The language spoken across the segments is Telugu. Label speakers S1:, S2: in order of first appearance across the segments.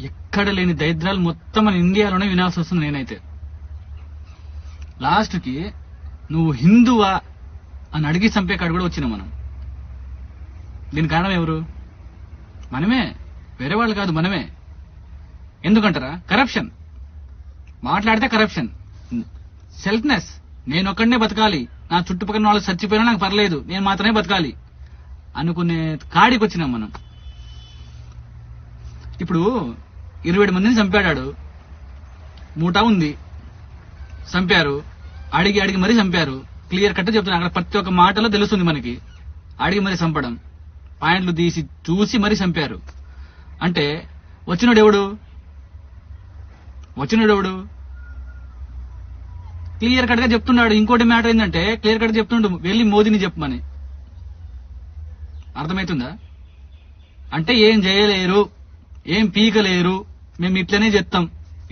S1: ఎక్కడ లేని దరిద్రాలు మొత్తం మన ఇండియాలోనే వినాల్సి వస్తుంది. నేనైతే లాస్ట్ కి నువ్వు హిందువా అని అడిగి చంపే కాడు కూడా వచ్చినాం మనం. దీని కారణం ఎవరు? మనమే, వేరే వాళ్ళు కాదు, మనమే. ఎందుకంటారా? కరప్షన్. మాట్లాడితే కరప్షన్, సెల్ఫ్నెస్. నేను ఒక్కడనే బతకాలి, నా చుట్టుపక్కల వాళ్ళు చచ్చిపోయినా నాకు పర్లేదు, నేను మాత్రమే బతకాలి అనుకునే కాడికి వచ్చినాం మనం. ఇప్పుడు 27 మందిని చంపాడాడు, మూటా ఉంది, చంపారు, అడిగి మరీ చంపారు. క్లియర్ కట్ చెప్తున్నా, అక్కడ ప్రతి ఒక్క మాటలో తెలుస్తుంది మనకి. అడిగి మరీ చంపడం, పాయింట్లు తీసి చూసి మరీ చంపారు. అంటే వచ్చినోడు ఎవడు? క్లియర్ కట్ గా చెప్తున్నాడు. ఇంకోటి మ్యాటర్ ఏంటంటే క్లియర్ కట్ చెప్తుండు, వెళ్ళి మోదీని చెప్పమని. అర్థమవుతుందా? అంటే ఏం చేయలేరు, ఏం పీకలేరు, మేము ఇట్లనే చెప్తాం,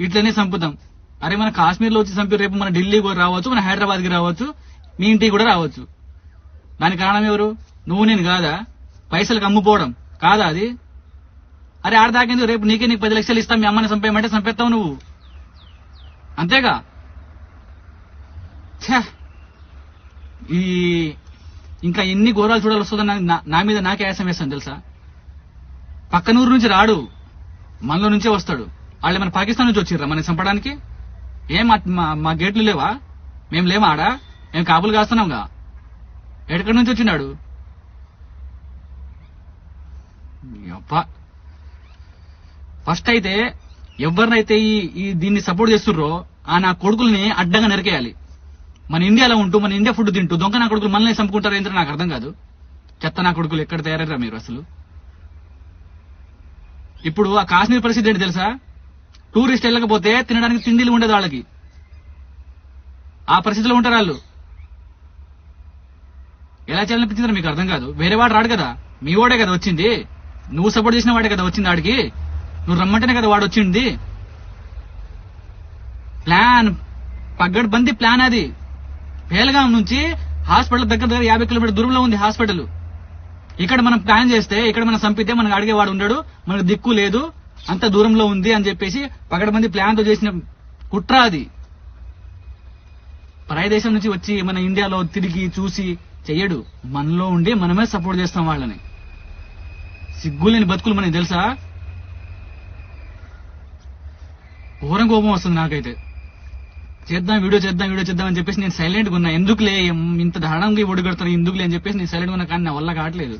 S1: ఇట్లనే చంపుతాం. అరే మన కాశ్మీర్లో వచ్చి చంపి రేపు మన ఢిల్లీ కూడా రావచ్చు, మన హైదరాబాద్ కి రావచ్చు, మీ ఇంటికి కూడా రావచ్చు. దానికి కారణం ఎవరు? నువ్వు నేను కాదా? పైసలకు అమ్ముపోవడం కాదా అది? అరే ఆడదాకేందుకు, రేపు నీకు 10 లక్షలు ఇస్తాం, మీ అమ్మని చంపేయమంటే చంపేస్తావు నువ్వు, అంతేగా? ఈ ఇంకా ఎన్ని ఘోరాలు చూడాలి వస్తుందని నా మీద నాకే ఆయాసం వేస్తాను తెలుసా. పక్కనూరు నుంచి రాడు, మనలో నుంచే వస్తాడు. వాళ్ళు మన పాకిస్తాన్ నుంచి వచ్చిర్రా మనకి చంపడానికి? ఏం మా గేట్లు లేవా? మేము లేవా ఆడా? మేము కాపులు కాస్తున్నాంగా. ఎక్కడి నుంచి వచ్చినాడు? ఫస్ట్ అయితే ఎవరినైతే ఈ దీన్ని సపోర్ట్ చేస్తుర్రో ఆ నా కొడుకుల్ని అడ్డంగా నరికేయాలి. మన ఇండియాలో ఉంటూ మన ఇండియా ఫుడ్ తింటూ దొంగ నా కొడుకులు మనల్ని చంపుకుంటారు ఏంటో నాకు అర్థం కాదు. చెత్త నా కొడుకులు ఎక్కడ తయారయ్యారా మీరు అసలు? ఇప్పుడు ఆ కాశ్మీర్ పరిస్థితి ఏంటి తెలుసా? టూరిస్ట్ వెళ్ళకపోతే తినడానికి తిండిలు ఉండదు వాళ్ళకి, ఆ పరిస్థితిలో ఉంటారు వాళ్ళు. ఎలా చేయాలనిపించిందో మీకు అర్థం కాదు. వేరే వాడు రాడు కదా, మీ వాడే కదా వచ్చింది, నువ్వు సపోర్ట్ చేసిన వాడే కదా వచ్చింది. ఆడికి నువ్వు రమ్మంటేనే కదా వాడు వచ్చింది. ప్లాన్ పగ్గడ్బందీ ప్లాన్ అది. పేల్గాం నుంచి హాస్పిటల్ దగ్గర 50 కిలోమీటర్ దూరంలో ఉంది హాస్పిటల్. ఇక్కడ మనం ప్లాన్ చేస్తే, ఇక్కడ మనం చంపితే మనకు అడిగేవాడు ఉండడు, మనకు దిక్కు లేదు, అంత దూరంలో ఉంది అని చెప్పేసి పగడబంది ప్లాన్ తో చేసిన కుట్ర అది. పరాయి దేశం నుంచి వచ్చి మన ఇండియాలో తిరిగి చూసి చెయ్యడు, మనలో ఉండి మనమే సపోర్ట్ చేస్తాం వాళ్ళని. సిగ్గులేని బతుకులు మనకి తెలుసా? ఘోరం కోపం వస్తుంది నాకైతే. వీడియో చేద్దాం అని చెప్పేసి నేను సైలెంట్ గా ఉన్నా. ఎందుకులే ఇంత దారుణంగా ఒడిగడతారు, ఎందుకులే అని చెప్పేసి నేను సైలెంట్ గా ఉన్నా. కానీ నా వల్ల కావట్లేదు.